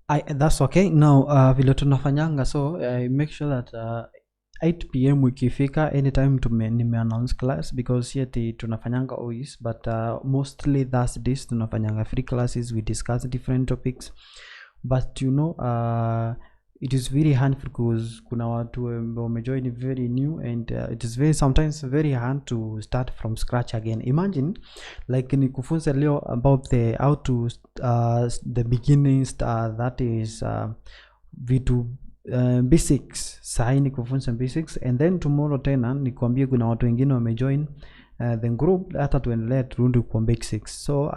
That's okay. Now vile tunafanyanga, so I make sure that 8 pm ikifika anytime nimeannounce class, because here tunafanyanga always, but mostly Thursdays tunafanyanga free classes. We discuss different topics, but it is very hard because kuna watu wamejoin very new, and it is sometimes very hard to start from scratch again. Imagine like nikufunza leo about the how to the beginnings, that is vitu basics. Sahi nikufunza basics, and then tomorrow tena nikwambie kuna watu wengine wamejoin the group, hata tuendelee turudi kwa basics. So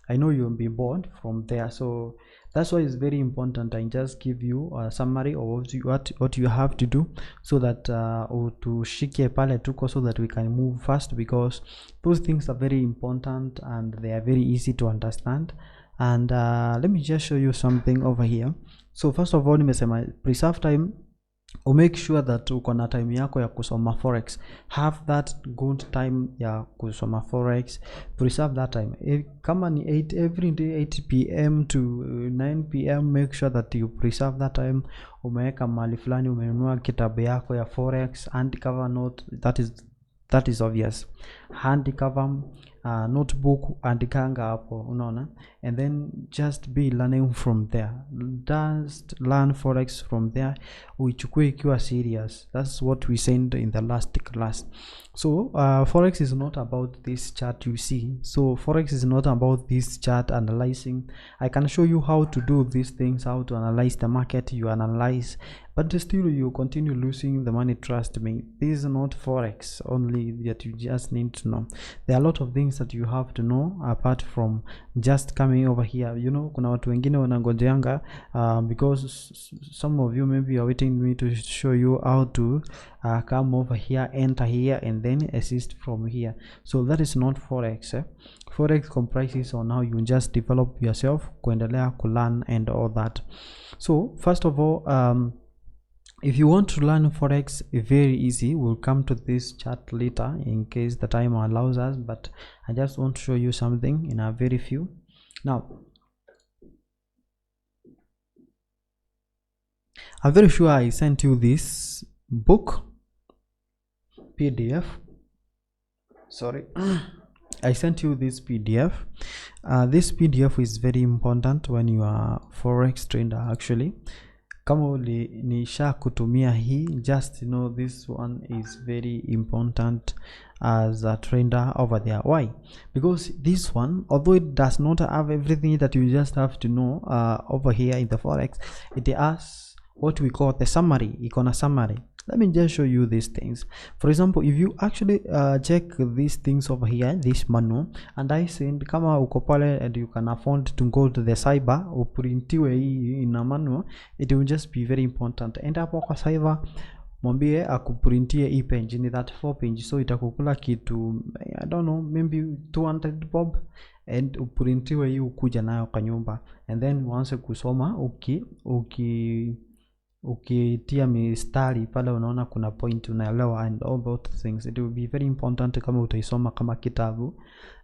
I know you'll be bored from there, so that's why it's very important I just give you a summary of what you have to do, so that tushike pale tuko, so that we can move fast, because those things are very important and they are very easy to understand. And let me just show you something over here. So first of all, nimesema preserve time, or make sure that uko na time yako ya kusoma forex. Have that good time ya kusoma forex, preserve that time. Kama ni 8 every day, 8 pm to 9 pm, make sure that you preserve that time. Umeweka mahali fulani, umenunua kitabu yako ya forex, handcover note, that is obvious, handcover notebook, andikanga hapo, unaona, and then just be learning from there. Just learn forex from there, uichukue ikiwa serious. That's what we said in the last class. So forex is not about this chart you see. So forex is not about this chart analyzing. I can show you how to do these things, how to analyze the market. You analyze, but still you continue losing the money. Trust me, this is not forex only that you just need to know. There are a lot of things that you have to know apart from just coming over here. Kuna watu wengine wanangojeanga because some of you maybe are waiting me to show you how to come over here, enter here, and then assist from here. So that is not forex. Forex comprises on how you just develop yourself, kuendelea kulearn and all that. So first of all, if you want to learn forex, very easy. We'll come to this chart later in case the time allows us, but I just want to show you something in a very few. Now I'm very sure I sent you this book PDF. Sorry, I sent you this PDF. This PDF is very important when you are forex trader. Actually, kama nisha kutumia hii, just know this one is very important as a trader over there. Why? Because this one, although it does not have everything that you just have to know over here in the forex, it has what we call the summary. Icona summary. Let me just show you these things. For example, if you actually check these things over here, this manual, and I said kama uko pale and you can afford to go to the cyber uprintiwe hii in a manual, it will just be very important. Enda hapo kwa cyber, mwambie akuprintie hii page, ni that 4 page, so itakukula kitu I don't know, maybe 200 bob, and uprintiwe hii ukuja nayo kwa nyumba, and then once kusoma ukitia mistari pale, unaona kuna point, unaelewa, and all those things. It will be very important kama utaisoma kama kitabu,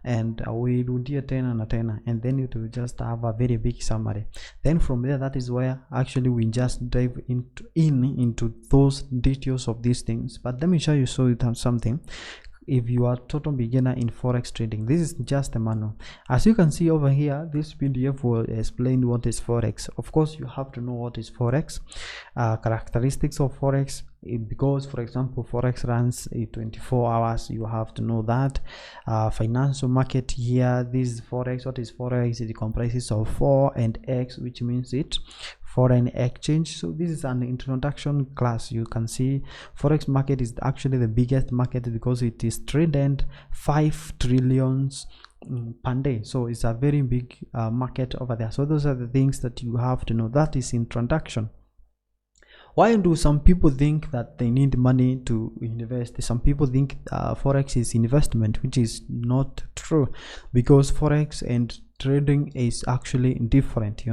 and uirudie tena na tena, and then it will just have a very big summary. Then from there, that is where actually we just dive into those details of these things. But let me show you something. If you are total beginner in forex trading, this is just a manual. As you can see over here, this PDF will explain what is forex. Of course, you have to know what is forex, characteristics of forex, because for example forex runs 24 hours. You have to know that. Financial market here, this is forex. What is forex? It comprises of 4 and x, which means it foreign exchange. So this is an introduction class. You can see forex market is actually the biggest market because it is traded 5 trillions per day. So it's a very big market over there. So those are the things that you have to know. That is introduction. Why do some people think that they need money to invest? Some people think forex is investment, which is not true, because forex and trading is actually different,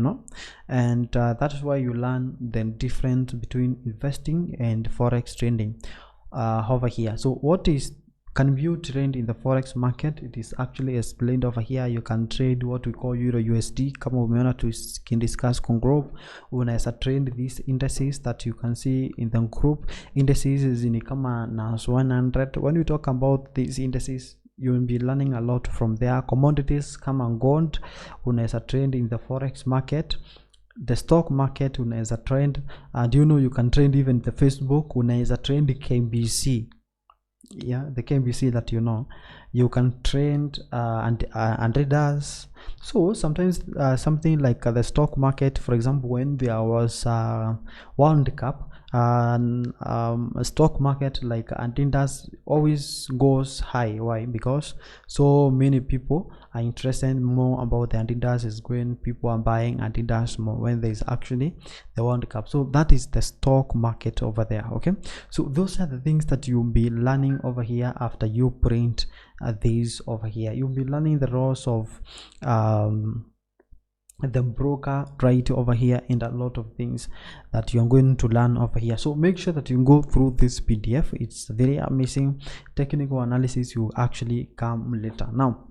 and that's why you learn the difference between investing and forex trading over here. So what is can view trend in the forex market. It is actually explained over here. You can trade what we call euro USD. kama umeona discuss kwa group, unaweza trade these indices that you can see in the group. Indices ni kama NAS 100. When we talk about these indices, you will be learning a lot from there. Commodities kama gold unaweza trade in the forex market. The stock market unaweza trend, and you know you can trade even the Facebook. Unaweza trade KBC, yeah, the KBC that you know. You can trade and traders. So sometimes something like the stock market, for example, when there was World Cup, stock market like Adidas always goes high. Why? Because so many people are interested more about the Adidas is going, people are buying Adidas more when there is actually the World Cup. So that is the stock market over there. Okay, so those are the things that you'll be learning over here after you print these over here. You'll be learning the roles of the broker right over here, and a lot of things that you're going to learn over here. So make sure that you go through this PDF. It's very amazing. Technical analysis will actually come later. Now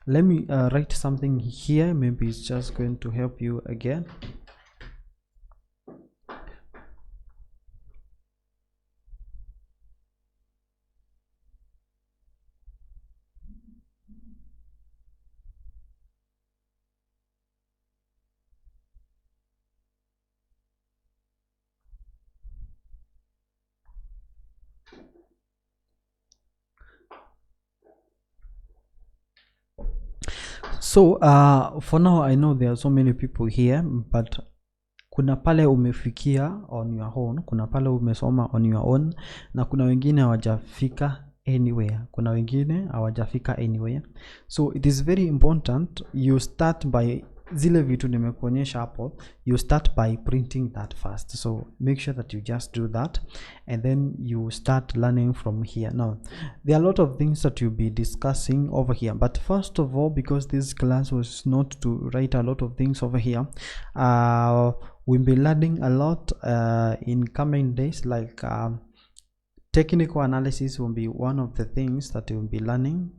let me write something here. Maybe it's just going to help you again. So for now I know there are so many people here, but kuna pale umefikia on your own, kuna pale umesoma on your own, na kuna wengine hawajafika anywhere, kuna wengine hawajafika anywhere. So it is very important you start by zile vitu nimekuonyesha hapo, you start by printing that first. So make sure that you just do that, and then you start learning from here. Now there are a lot of things that you'll be discussing over here, but first of all, because this class was not to write a lot of things over here, we'll be learning a lot in coming days, like technical analysis will be one of the things that you'll be learning.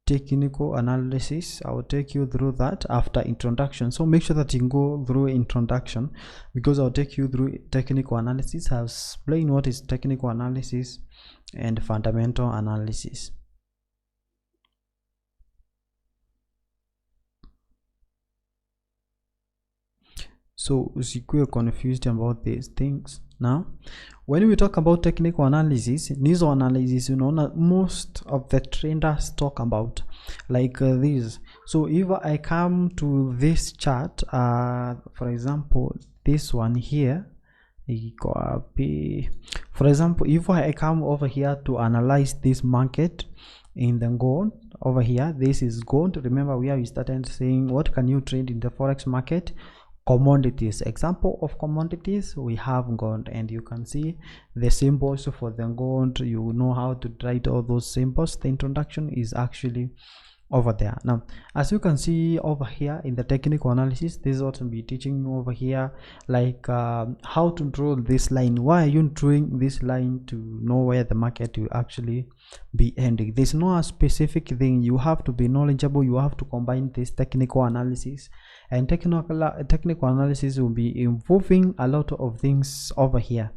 Technical analysis, I will take you through that after introduction. So make sure that you go through introduction, because I'll take you through technical analysis. I'll explain what is technical analysis and fundamental analysis. So usikue confused about these things. Now when we talk about technical analysis, these analysis, you know, most of the traders talk about like this. So if I come to this chart, for example this one here, for example, if I come over here to analyze this market in the gold over here, this is gold. Remember where we started saying what can you trade in the forex market? Commodities. Example of commodities, we have gold, and you can see the symbols for the gold. You know how to write all those symbols. The introduction is actually over there. Now as you can see over here in the technical analysis, this is what I'll be teaching you over here, like how to draw this line. Why are you drawing this line? To know where the market will actually be ending. There's no a specific thing. You have to be knowledgeable. You have to combine this technical analysis, and technical analysis will be involving a lot of things over here,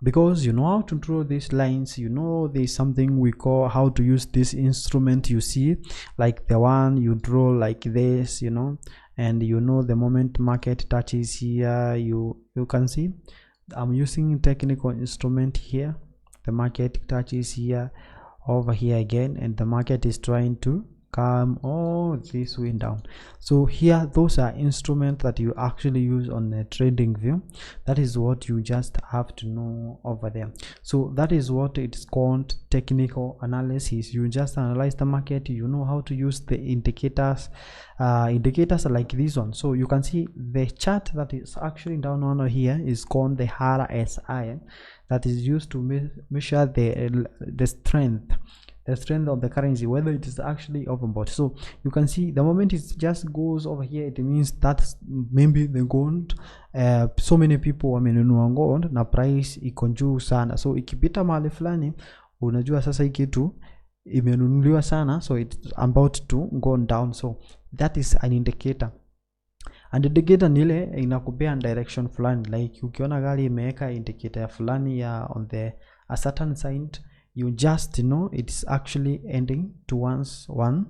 because you know how to draw these lines. You know there's something we call how to use this instrument, you see, like the one you draw like this, you know, and you know the moment market touches here, you can see I'm using technical instrument here. The market touches here, over here again, and the market is trying to come all this way down. So here those are instruments that you actually use on a trading view. That is what you just have to know over there. So that is what it's called, technical analysis. You just analyze the market. You know how to use the indicators. Indicators are like this one. So you can see the chart that is actually down on here is called the RSI, that is used to measure the strength of the currency, whether it is actually overbought. So you can see the moment it just goes over here, it means that's maybe the gold, so many people wamenunua gold na price iko juu sana. So ikipita mahali fulani unajua sasa hii kitu imenunuliwa sana, so it's about to go down. So that is an indicator. And indicator ni ile inakupea direction fulani, like ukiona gari imeweka indicator fulani ya on the a certain side, you just know it's actually ending towards one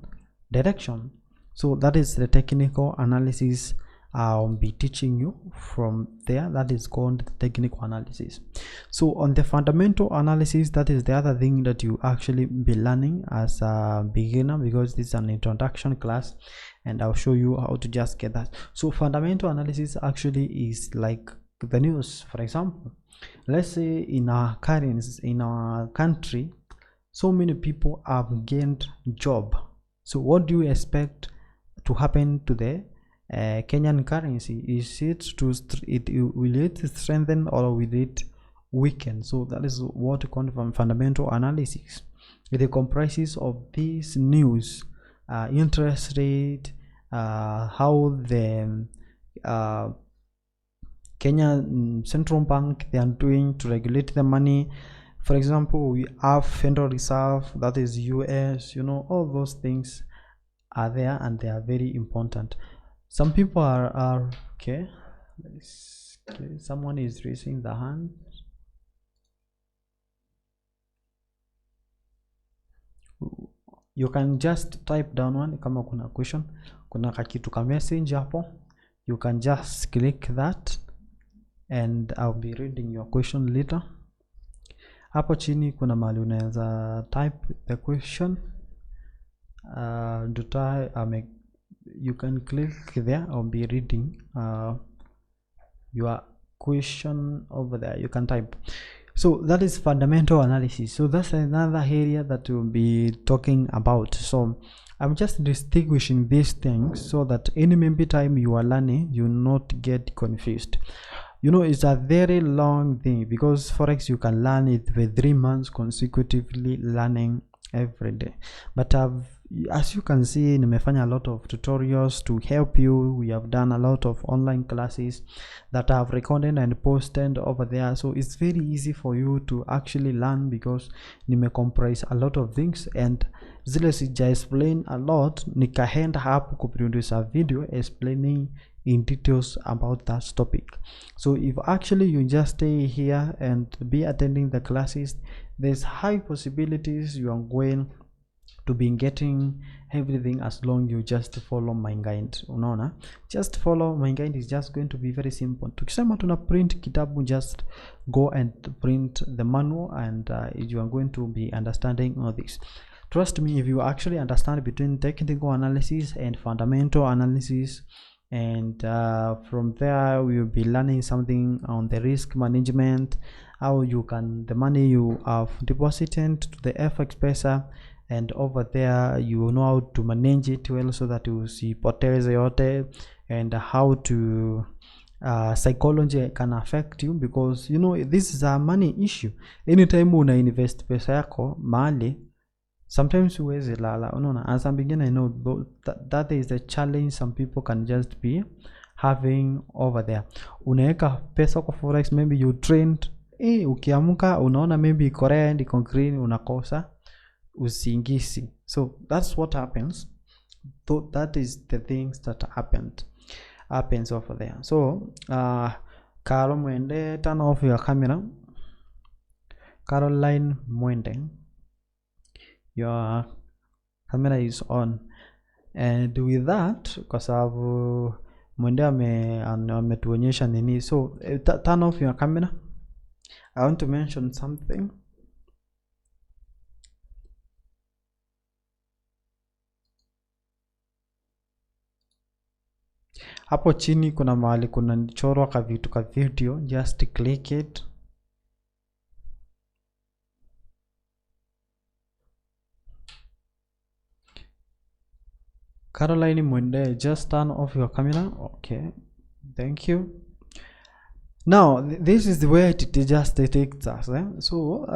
direction. So that is the technical analysis I'll be teaching you from there. That is called technical analysis. So on the fundamental analysis, that is the other thing that you actually be learning as a beginner, because this is an introduction class and I'll show you how to just get that. So fundamental analysis actually is like the news. For example, let's say in our currency, in our country, so many people have gained job. So what do you expect to happen to the Kenyan currency? Is it will it strengthen or will it weaken? So that is what we call fundamental analysis. It comprises of these news, interest rate, how the Kenya Central Bank, they are doing to regulate the money. For example, we have Federal Reserve, that is US, you know, all those things are there and they are very important. Some people are okay. Okay, someone is raising the hand. You can just type down one kama kuna question, kuna kakitu ka message hapo, you can just click that and I'll be reading your question later. Hapo chini kuna mahali unaweza type the question, you can click there. I'll be reading your question over there, you can type. So that is fundamental analysis. So that's another area that we'll be talking about. So I'm just distinguishing these things so that any maybe time you are learning, you not get confused. You know, it's a very long thing, because Forex you can learn it with 3 months consecutively learning every day. But as you can see, nimefanya a lot of tutorials to help you. We have done a lot of online classes that I have recorded and posted over there, so it's very easy for you to actually learn, because comprise a lot of things, and zile sija explain a lot nikaenda hapo kuproduce a video explaining in details about that topic. So if actually you just stay here and be attending the classes, there's high possibilities you are going to be getting everything, as long you just follow my guide. Unaona, just follow my guide, is just going to be very simple. Tukisema tuna print kitabu, just go and print the manual and you are going to be understanding all this. Trust me, if you actually understand between technical analysis and fundamental analysis, and from there we will be learning something on the risk management, how you can, the money you have deposited to the FXPesa, and over there you know how to manage it well so that you see poteze yote, and how to psychology can affect you, because you know this is a money issue. Anytime una invest pesa yako mahali, sometimes uweze lala, unaona. As a beginner, I know that is a challenge some people can just be having over there. Unaweka pesa kwa Forex, maybe you trained, ukiamka unaona maybe Korea and green, unakosa usingisi. So that's what happens. That is the things that happens over there. So Carol Mwende, turn off your camera. Caroline Mwende, your camera is on. And with that, kwa sababu Mwende ametuonyesha nini, so turn off your camera. I want to mention something. Hapo chini kuna mahali kuna chorwa ka vitu ka video, just click it. Caroline Mwende, just turn off your camera. Okay, thank you. Now this is the way it just takes us, So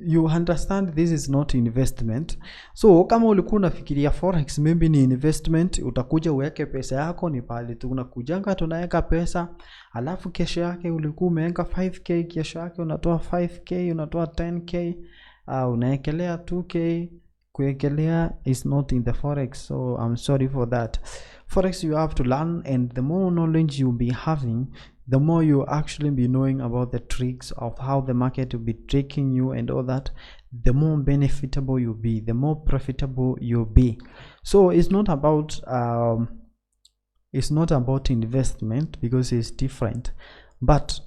you understand this is not investment. So kama ulikuwa unafikiria Forex maybe ni investment, utakuja uweke pesa yako, ni pale tu unakujanga tunaweka pesa, alafu kesho yake ulikuwa umeweka 5k, kesho yake unatoa 5k, unatoa 10k, unaekelea 2k. Kuekelea is not in the forex, so I'm sorry for that. Forex you have to learn, and the more knowledge you'll be having, the more you actually be knowing about the tricks of how the market will be tricking you and all that, the more benefitable you'll be, the more profitable you'll be. So it's not about investment, because it's different. But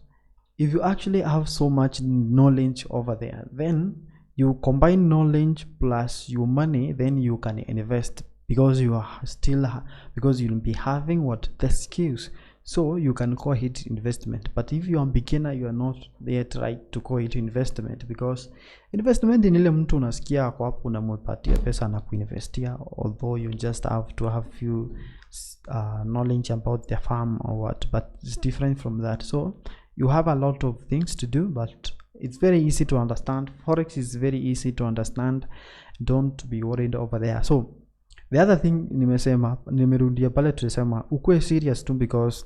if you actually have so much knowledge over there, then you combine knowledge plus your money, then you can invest, because you are still, because you'll be having what, the skills, so you can call it investment. But if you are beginner, you are not yet right to call it investment, because investment ni ile mtu unasikia kwa hapo unampatia pesa na kuinvestia, although you just have to have few knowledge about the farm or what, but it's different from that. So you have a lot of things to do, but it's very easy to understand. Forex is very easy to understand, don't be worried over there. So the other thing nimerudia pale tulisema ukue serious too, because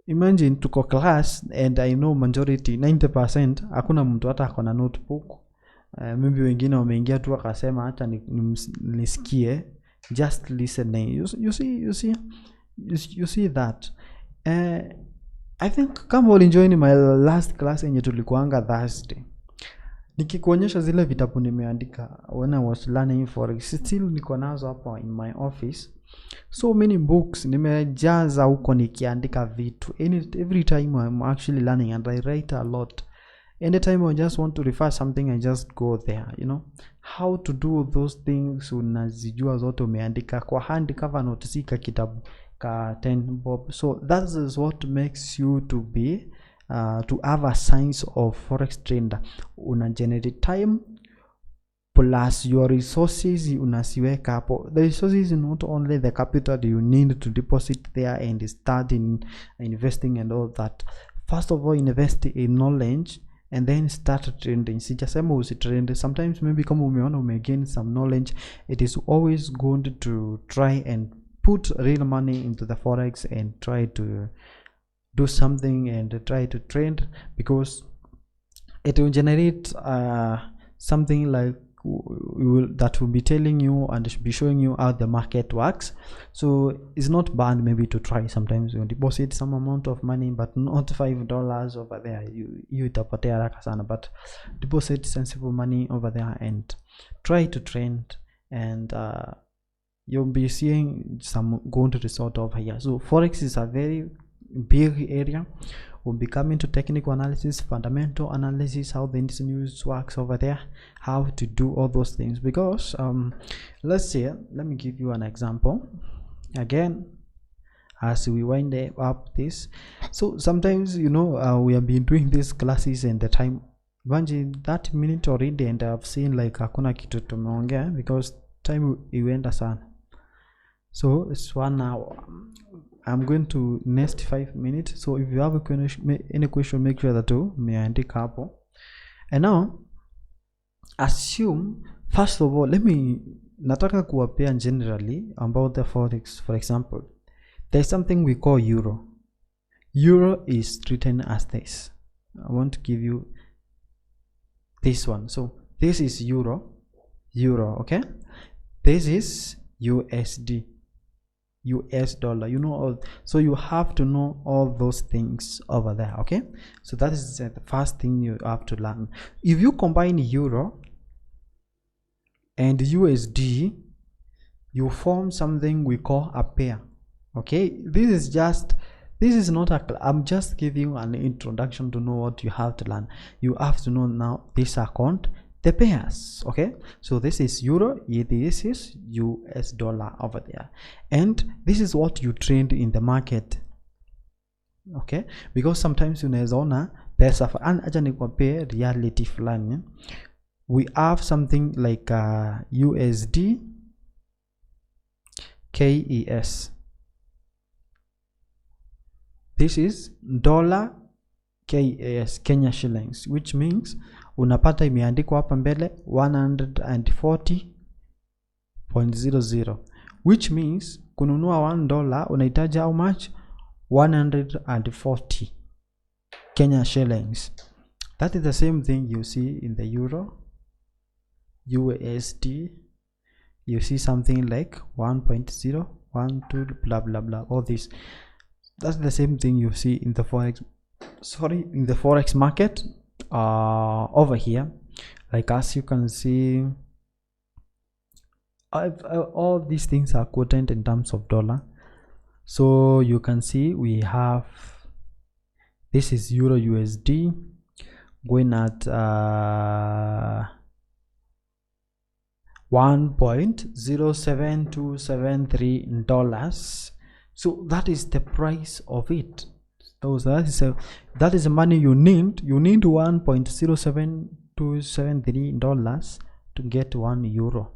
imagine tuko class and I know majority 90% hakuna mtu hata akona notebook. Maybe wengine wameingia tu akasema hata nisikie, just listening. You see that. I think kama ulijoin my last class yenye tulikuanga Thursday, nikikuonyesha zile vitabu nimeandika when I was learning forex, still niko nazo hapa in my office. So many books nimejaza huko nikiandika vitu. Every time I'm actually learning, and I write a lot. Anytime I just want to refer something, I just go there, you know how to do those things. Unazijua zote umeandika kwa hand cover note, sika kitabu ka 10 bob. So that is what makes you to be to have a science of forex trader. Una generate time plus your resources unasiweka hapo. The resources is not only the capital you need to deposit there and start in investing and all that. First of all, invest in knowledge and then start trading. Sijasema usitrend. Sometimes maybe kama umeona umegain some knowledge, it is always good to try and put real money into the forex and try to do something and try to trade, because it will generate something like that will be telling you and be showing you how the market works. So it's not bad maybe to try. Sometimes you deposit some amount of money, but not $5 over there. You itapotea haraka sana, but deposit sensible money over there and try to trend, and you'll be seeing some good result over here. So forex is a very big area. We'll be coming to technical analysis, fundamental analysis, how the industry news works over there, how to do all those things. Because let's say, let me give you an example again as we wind up this. So sometimes, you know, we have been doing these classes and the time imagine 30 minutes already, and I've seen like hakuna kitu tumeongea because time iwenda sana. So it's 1 hour. I'm going to next 5 minutes. So if you have any question, make sure that you meandika hapo. And now assume, first of all, nataka kuwapea generally about the forex. For example, there's something we call euro. Euro is written as this. I want to give you this one. So this is euro, okay? This is USD, US dollar, you know all. So you have to know all those things over there, okay? So that is the first thing you have to learn. If you combine euro and USD, you form something we call a pair, okay? This is not a, I'm just giving you an introduction to know what you have to learn. You have to know now this account, the pairs, okay? So this is euro, this is US dollar over there, and this is what you trade in the market, okay? Because sometimes unaweza ona pesa acha nikwambie reality fulani. We have something like USD KES. This is dollar KES, Kenya shillings, which means unapata imeandikwa hapa mbele 140.00, which means kununua $1 unahitaji how much? 140 Kenya shillings. That is the same thing you see in the euro, USD. You see something like 1.012 blah blah blah, all this. That's the same thing you see in the forex, in the forex market over here. Like as you can see, all these things are quoted in terms of dollar. So you can see we have, this is euro USD going at 1.07273 dollars. So that is the price of it. So that is the money you need. You need 1.07273 dollars to get 1 euro.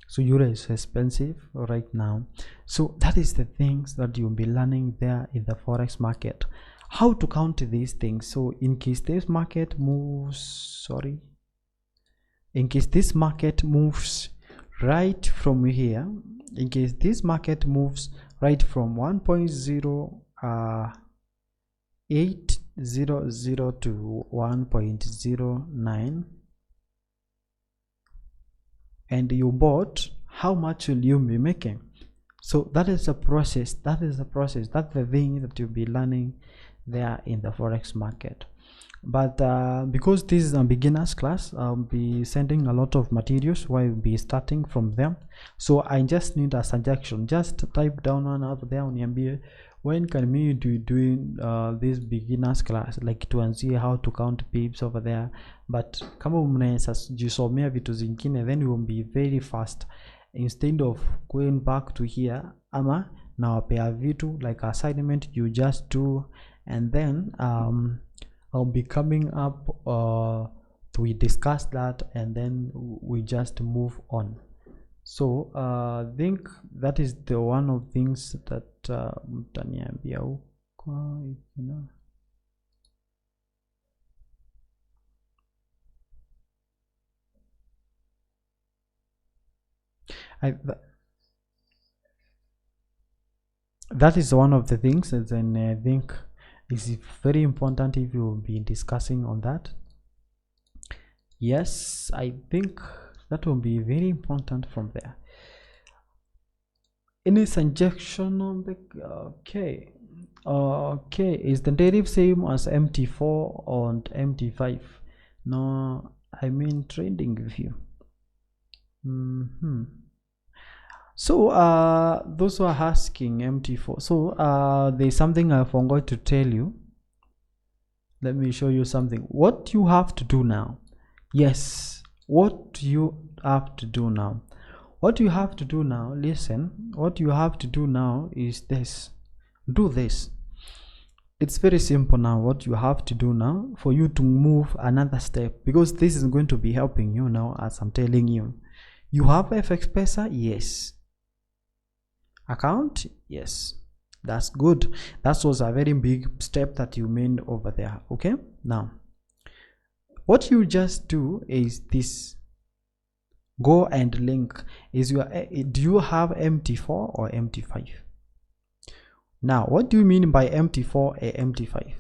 So euro is expensive right now. So that is the things that you'll be learning there in the forex market, how to count these things. So in case this market moves, in case this market moves right from here, in case this market moves right from 1.0800 to 1.09, and you bought, how much will you be making? So that is the process. That's the thing that you'll be learning there in the forex market. But because this is a beginner's class, I'll be sending a lot of materials where I'll be starting from them. So I just need a suggestion. Just type down one up there on MBA, when can we do doing this beginners class, like to see how to count pips over there. But kama mnaweza jisomea vitu zingine, then you will be very fast, instead of going back to here ama nawapea vitu like assignment, you just do, and then I'll be coming up we discuss that, and then we just move on. So I think that is the one of things that mtaniambia huko, you know. That is one of the things that then I think is very important if you will be discussing on that. Yes, I think that will be very important from there. Any suggestion on the okay, is the derivative same as MT4 and MT5? No, I mean trading view. So those who are asking MT4, so there's something I forgot to tell you. Let me show you something. What you have to do now, yes, what you have to do now, listen, what you have to do now is this. Do this. It's very simple now. What you have to do now for you to move another step, because this is going to be helping you now, as I'm telling you. You have FXPesa, yes. Account, yes. That's good. That was a very big step that you made over there. Okay, now what you just do is this. Go and link. Do you have MT4 or MT5? Now what do you mean by MT4 or MT5?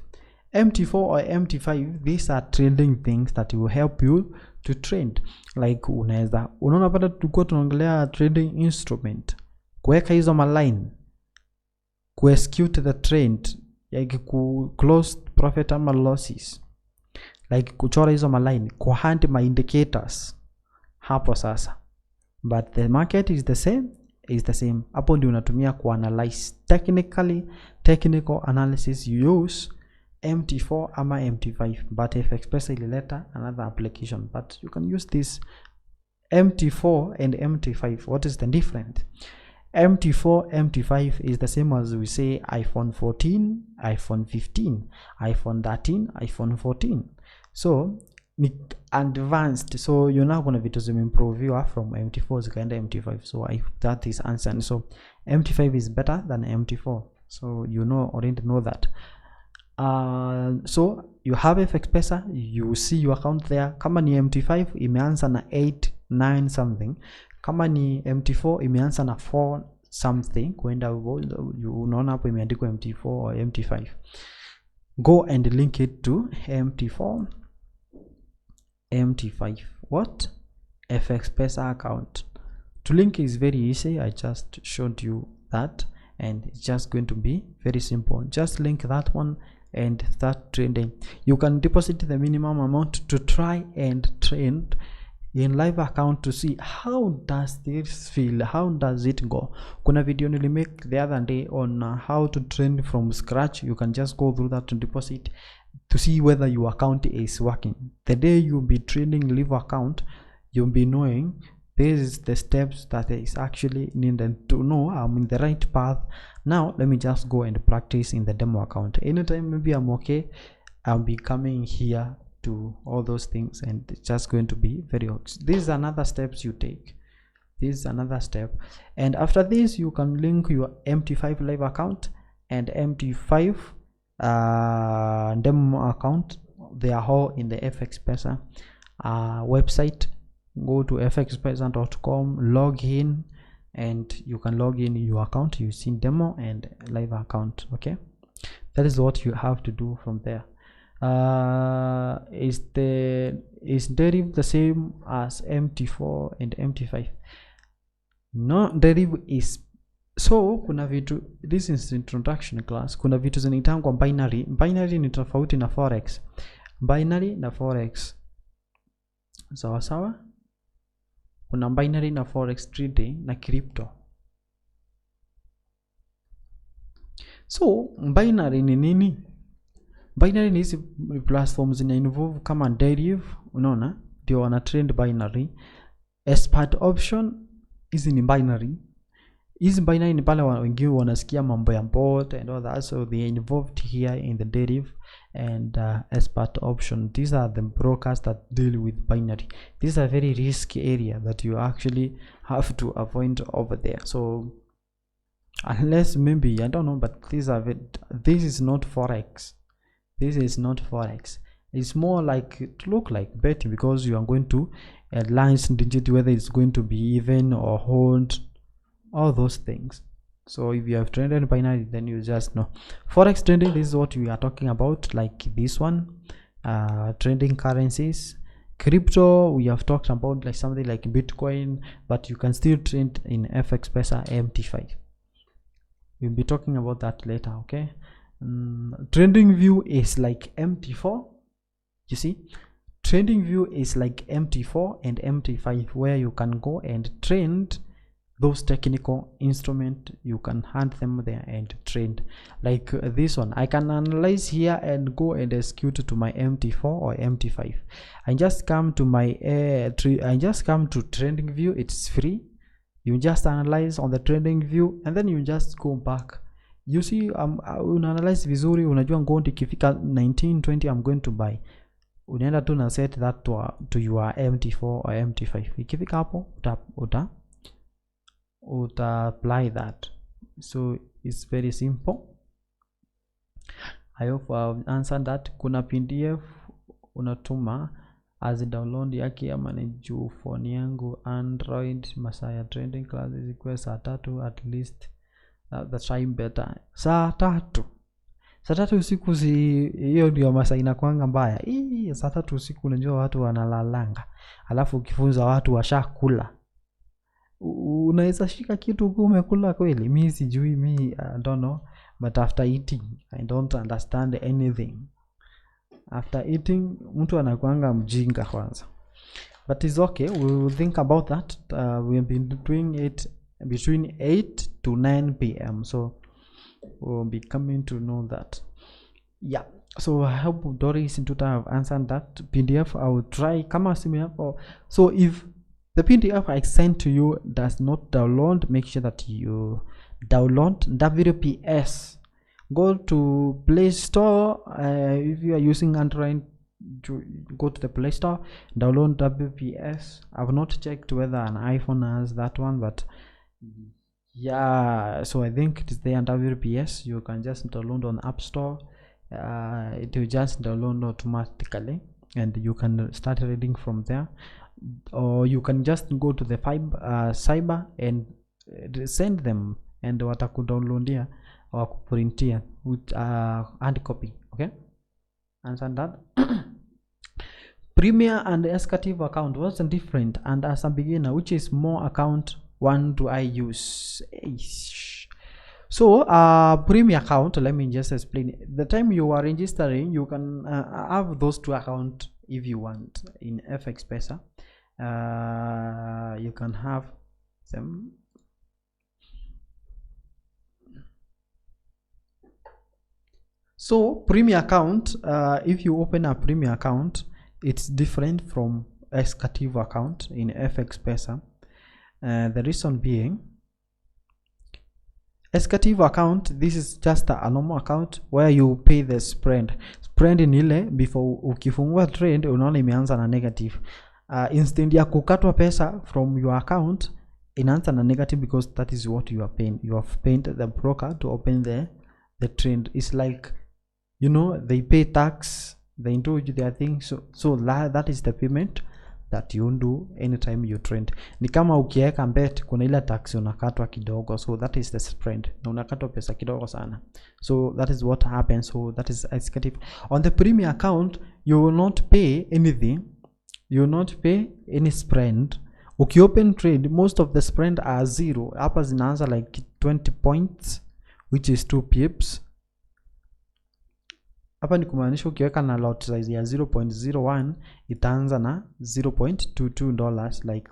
MT4 or MT5, these are trading things that will help you to trade. Like unaona pata tulikuwa tunaongelea trading instrument, kuweka hizo maline, ku execute the trend, like ku close profit ama losses, like kuchora hizo maline, ku hunt my indicators hapo sasa. But the market is the same, hapo ndio unatumia ku analyze technical analysis. You use MT4 ama MT5, but FXPesa ilileta another application, but you can use this MT4 and MT5. What is the difference? MT4, MT5 is the same as we say iPhone 14, iPhone 15, iPhone 13, iPhone 14. So advanced, so you're not going to vitu zimimproviwa from MT4 zikaenda MT5. So that is answered. So MT5 is better than MT4, so you know, already know that. So you have FXPesa, you see your account there. Kama ni MT5 imeanza na 8-9 something, kama ni MT4 imeanza na 4 something kwenda, unaona hapo imeandikwa MT4 or MT5. Go and link it to MT4 MT5. What? FXPesa account. To link is very easy. I just showed you that, and it's just going to be very simple. Just link that one and start trading. You can deposit the minimum amount to try and trade in live account to see how does this feel, how does it go. Kuna video nilimake the other day on how to trade from scratch. You can just go through that to deposit to see whether your account is working. The day you'll be trading live account, you'll be knowing this is the steps that is actually needed to know I'm in the right path. Now let me just go and practice in the demo account. Anytime maybe I'm okay, I'll be coming here to all those things, and it's just going to be very obvious. This is another steps you take. This is another step, and after this you can link your MT5 live account and MT5 demo account. They are all in the FXPesa website. Go to fxpesa.com, log in, and you can log in your account using demo and live account. Okay, that is what you have to do from there. Is deriv the same as MT4 and MT5? No, deriv is so kuna vitu, this is introduction class. Kuna vitu zinaitangwa binary. Binary ni tofauti na forex. Binary na forex sawa sawa. Kuna binary na forex trading na crypto. So binary ni nini? Binary ni hizi platforms zina involve kama deriv, unaona, ndio wana trend binary. Expert option, hizi ni binary. Hizi binary ni pale wengine wanasikia mambo ya bot and all that, so they involved here in the deriv and expert option. These are the brokers that deal with binary. This is a very risky area that you actually have to avoid over there. So unless maybe, I don't know, but this is not forex. This is not forex. It's more like to look like betting, because you are going to lines digit whether it's going to be even or hold, all those things. So if you have traded binary, then you just know. Forex trading, this is what we are talking about, like this one, trading currencies. Crypto, we have talked about like something like Bitcoin, but you can still trade in FXPesa MT5. We'll be talking about that later. Okay. Trading view is like MT4. You see, trading view is like MT4 and MT5, where you can go and trade those technical instruments. You can hand them there and trade. Like this one, I can analyze here and go and execute to my MT4 or MT5. I just come to my trading view. It's free. You just analyze on the trading view and then you just go back. You see, analyze vizuri, unajua ngondi ikifika 1920 I'm going to buy. Unaenda tu na set that to your MT4 or MT5. Ikifika hapo uta apply that. So it's very simple. I hope I've answered that. Kuna PDF unatuma as download yake ama ni juu phone yangu Android, masaa ya trading classes ikuwe saa 3 at least. The time better. Saa 3 usiku, hiyo ndio masaa inakuanga mbaya. Saa 3 usiku unajua watu wanalalanga. Alafu ukifunza watu washakula. Unaweza shika kitu huko umekula kweli? Mimi sijui, I don't know, but after eating I don't understand anything. After eating mtu anakuanga mjinga kwanza. But it's okay, we will think about that. We have been doing it between 8 to 9 p.m. so we'll be coming to know that. Yeah, so I hope Doris and Tuta have answered that. PDF I will try kama simu yako. So if the PDF I sent to you does not download, make sure that you download WPS. Go to Play Store. If you are using Android, go to the Play Store, download WPS. I've not checked whether an iPhone has that one, but yeah, so I think it is there on WPS. You can just download on App Store. It will just download automatically and you can start reading from there, or you can just go to the cyber and send them and watakudownloadia or kuprintia with hard copy. Okay, answer that. Premier and escative account, what's the different? And as a beginner, which is more account one do I use? So premier account, let me just explain. The time you are registering, you can have those two accounts if you want. In FXPesa, you can have them. So premier account, if you open a premier account, it's different from escative account in FXPesa. The reason being, escative account, this is just a normal account where you pay the spread in ile before ukifungua trade unaona imeanza na negative. Instead ya kukatwa pesa from your account, inaanza na negative because that is what you are paying. You have paid the broker to open the trade. It's like, you know, they pay tax, they do their thing, so that is the payment that you do anytime you trade. Ni kama ukiweka bet kuna ile tax unakatwa kidogo, so that is the spread, na unakatwa pesa kidogo sana. So that is what happens. So that is escative. On the premier account, you will not pay anything, you will not pay any spread. Ukiopen trade, most of the spread are zero. Hapa zinaanza like 20 points, which is 2 pips. Hapa ni kumaanisha ukiweka na lot size ya 0.01 itaanza na $0.22, like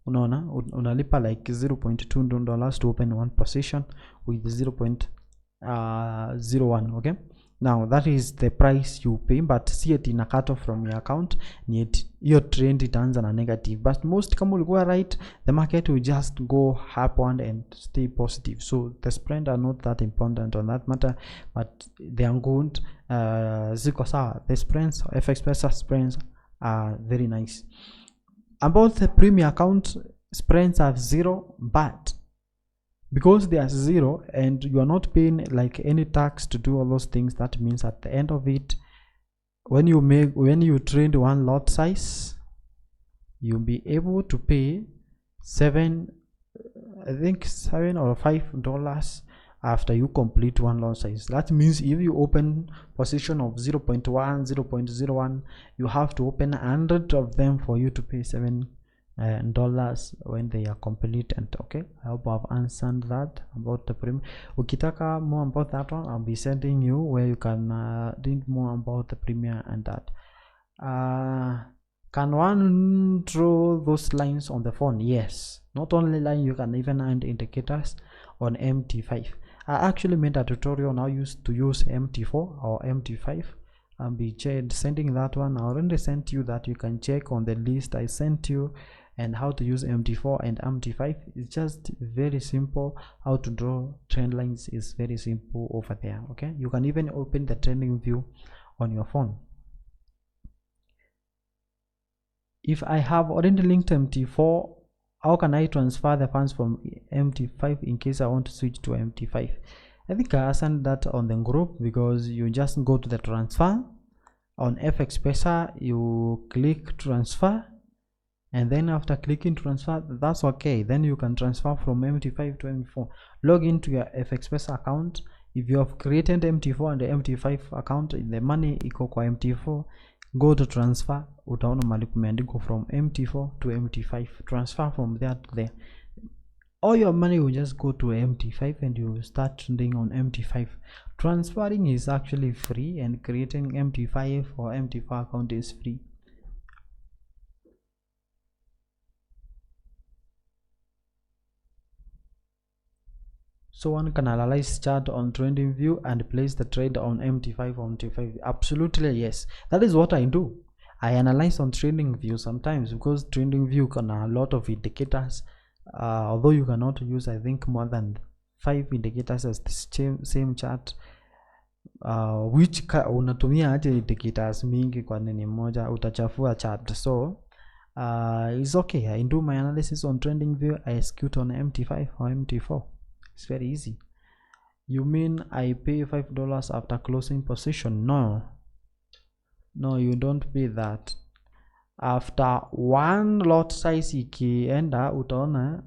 unaona unalipa like $0.2 to open one position with 0.01. okay, now that is the price you pay, but see it in a cut off from your account, ni your trend itaanza na negative. But most kama ulikuwa right, the market will just go upward and stay positive. So the spread are not that important on that matter, but they are good. Ziko sawa. The spreads, FXPesa spreads are very nice. About the premier account, spreads are zero, but because they are zero and you are not paying like any tax to do all those things, that means at the end of it, when you trade one lot size, you'll be able to pay $7 or $5 after you complete one lot size. That means if you open position of 0.1, 0.01, you have to open 100 of them for you to pay $7 when they are complete. And okay, I hope I've answered that about the premium. Ukitaka more about that one, I'll be sending you where you can read more about the premium and that. Can one draw those lines on the phone? Yes, not only line, you can even add indicators on MT5. I actually made a tutorial now used to use MT4 or MT5. I'll be sending that one. I already sent you that, you can check on the list I sent you, and how to use MT4 and MT5. It's just very simple. How to draw trend lines is very simple over there. Okay, you can even open the trending view on your phone. If I have already linked MT4, how can I transfer the funds from MT5 in case I want to switch to MT5? I think I sent that on the group, because you just go to the transfer on FXPesa, you click transfer, and then after clicking transfer, that's okay. Then you can transfer from MT5 to MT4. Log into your FXPesa account. If you have created MT4 and the MT5 account, the money iko kwa MT4, go to transfer, utaona mali kumeandikwa from MT4 to MT5. Transfer from there to there. All your money will just go to MT5 and you will start trading on MT5. Transferring is actually free, and creating MT5 or MT4 account is free. So one can analyze chart on trending view and place the trade on MT5 or MT5. Absolutely yes, that is what I do. I analyze on trending view sometimes, because trending view can a lot of indicators, although you cannot use, I think, more than 5 indicators as the same chart, which unatumia aje indicators mingi kwa nini moja, utachafua chart. So it's okay. I do my analysis on trending view, I execute on MT5 or MT4. It's very easy. You mean I pay $5 after closing position? No, you don't pay that. After one lot size ikienda, utaona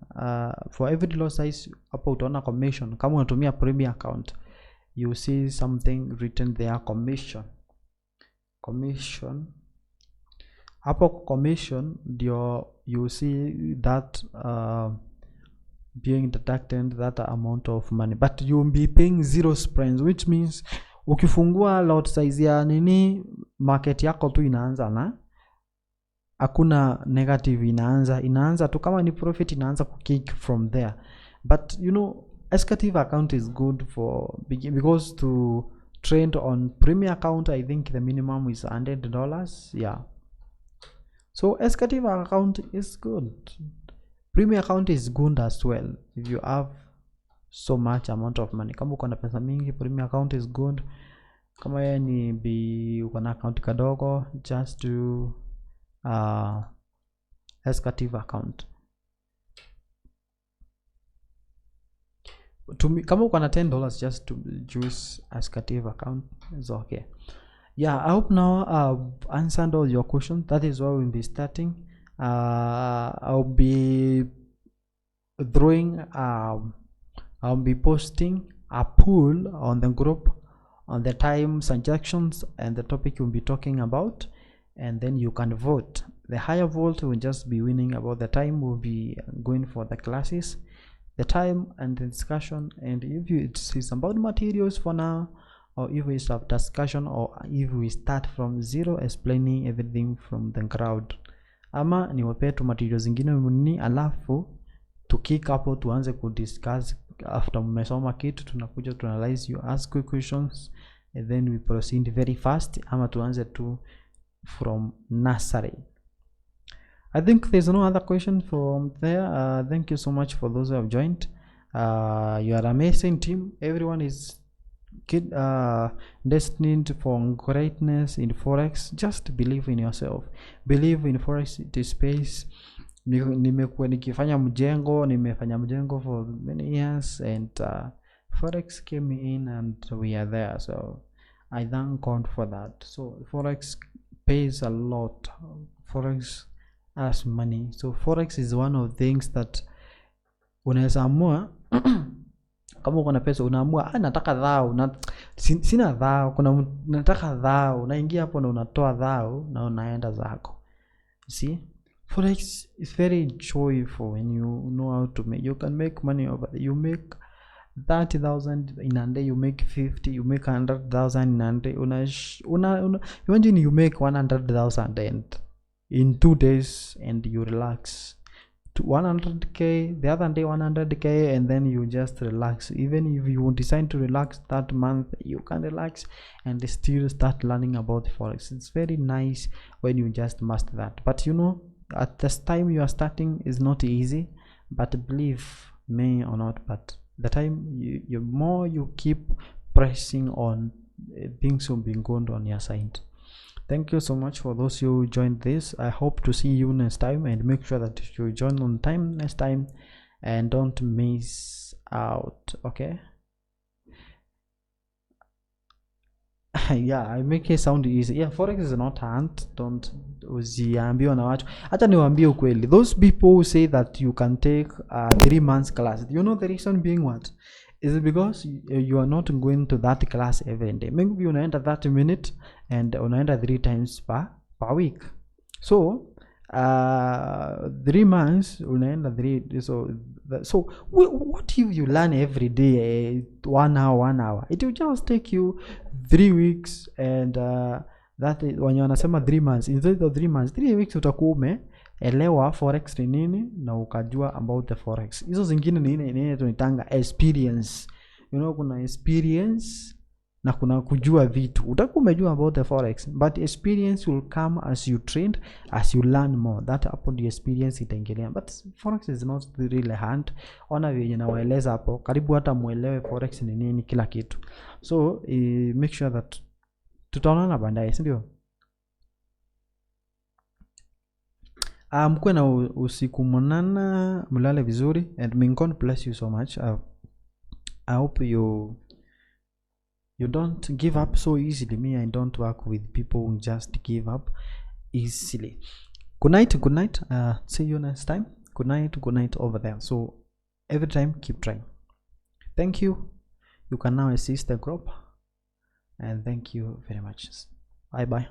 for every lot size hapo utaona commission. Kama unatumia premium account, you see something written there, commission. hapo commission ndio you see that being deducted that amount of money, but you will be paying zero spreads, which means ukifungua lot size ya nini market yako tu inaanza na hakuna negative, inaanza tu kama ni profit inaanza kukick from there. But you know, escative account is good for because to trade on premier account I think the minimum is $100. Yeah, so escative account is good. Premier account is good as well if you have so much amount of money. Kama uko na pesa mingi, premier account is good. Kama yeye ni uko na account kadogo, just do escative account. Kama uko na $10, just to choose escative account is okay. Yeah, I hope now I've answered all your questions. That is why we'll be starting. I'll be posting a poll on the group on the time suggestions and the topic we'll be talking about, and then you can vote. The higher vote will just be winning about the time we'll be going for the classes, the time and the discussion, and if it's about materials for now, or if we have discussion, or if we start from zero explaining everything from the crowd, ama niwape tu materials zingine mni alafu to kick up tuanze ku discuss after mmesoma kitu, tunakuja to analyze, you ask quick questions and then we proceed very fast, ama tuanze tu from nursery. I think there's no other question from there. Thank you so much for those who have joined. You are amazing team. Everyone is destined for greatness in Forex. Just believe in yourself. Believe in Forex space. Nimekuwa nikifanya mjengo for many years, and Forex came in and we are there, so I thank God for that. So Forex pays a lot. Forex has money. So Forex is one of the things that unaweza amua kama uko na pesa unaamua nataka dhao sina dhao, kuna nataka dhao, unaingia hapo na unatoa dhao na unaenda zako. See, Forex is very joyful when you know how to make. You can make money over there. You make 30,000 in a day, you make 50, you make 100,000 in a day. Imagine you make 100,000 and in 2 days, and you relax to 100k, the other day 100k, and then you just relax. Even if you decide to relax that month, you can relax and still start learning about Forex. It's very nice when you just master that. But you know, at this time you are starting is not easy, but believe me or not, but the time you more you keep pressing on, things will be good on your side. Thank you so much for those who joined this. I hope to see you next time, and make sure that you join on time next time and don't miss out. Okay. Yeah, I make it sound easy. Yeah, Forex is not hard. Don't usiambiwa na watu. Hata niwaambie ukweli, those people who say that you can take a 3 months class, you know the reason being what? Is it because you are not going to that class every day? Maybe unaenda 30 minutes and unaenda 3 times per week. So 3 months unaenda 3. So what if you learn every day 1 hour? It will just take you 3 weeks, and that is when you wanasema 3 months. Instead of 3 months, 3 weeks utakuwa elewa Forex ni nini na ukajua about the Forex. Hizo zingine ni nini tunitanga experience. You know, kuna experience na kuna kujua vitu. Utakuwa umejua about the Forex, but experience will come as you train, as you learn more. That hapo the experience itaingilia. But Forex is not really hard. Ona vile nawaeleza hapo, karibu hata muelewe Forex ni nini kila kitu. So make sure that tutaonana baadaye, si ndio? Mkuwe na usiku mwanana, mlale vizuri, and may God bless you so much. I hope you don't give up so easily. Me, I don't work with people who just give up easily. Good night. See you next time. Good night over there. So every time, keep trying. Thank you. You can now assist the group, and thank you very much. Bye.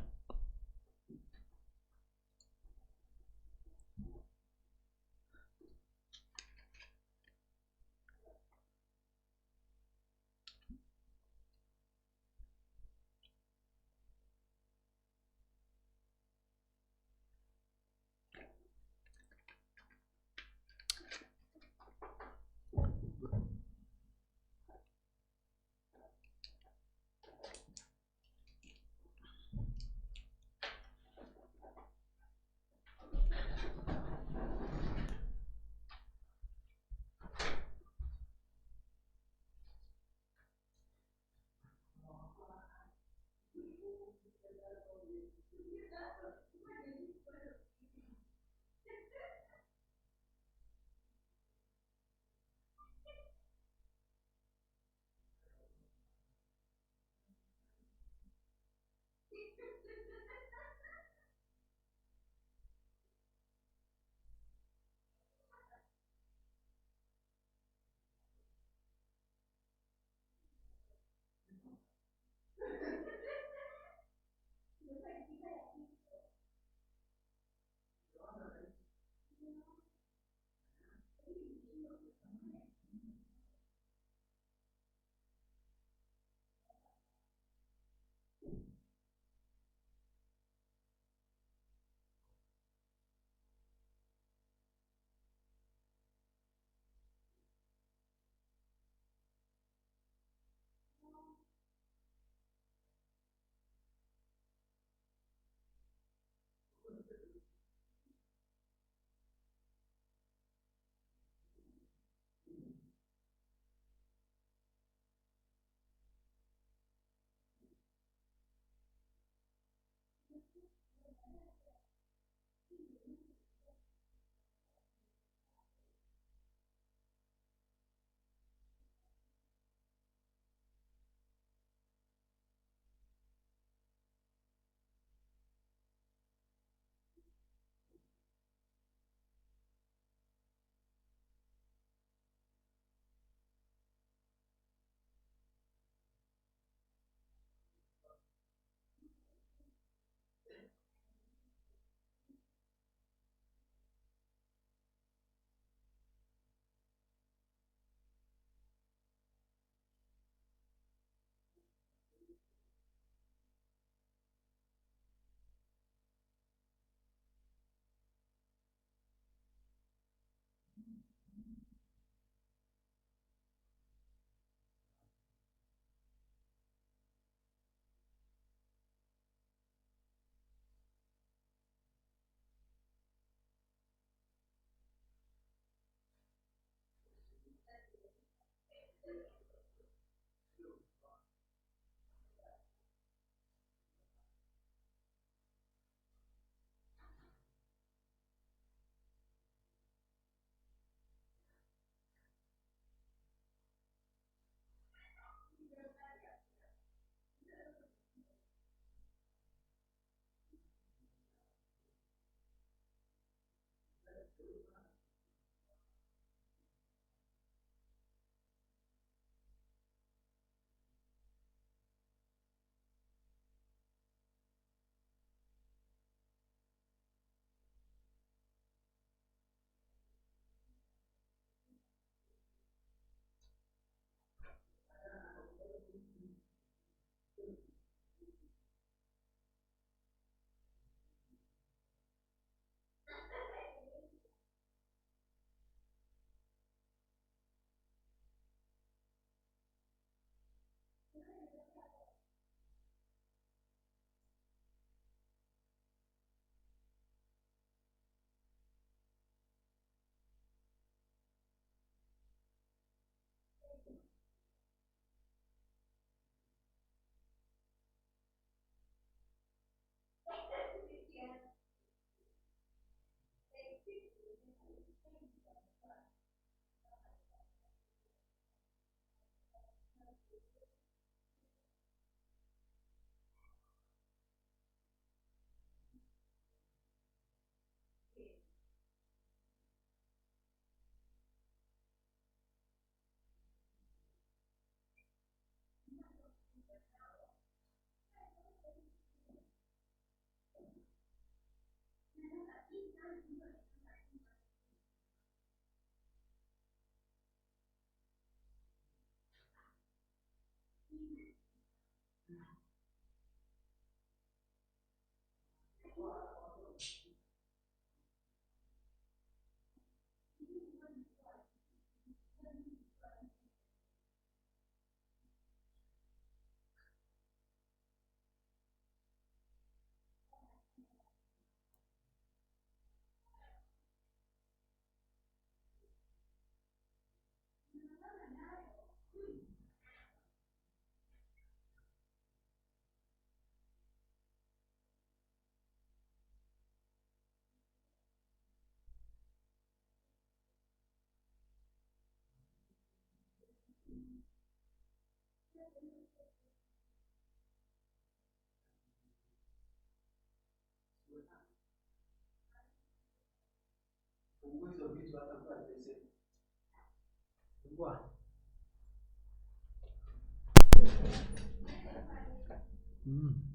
Mm.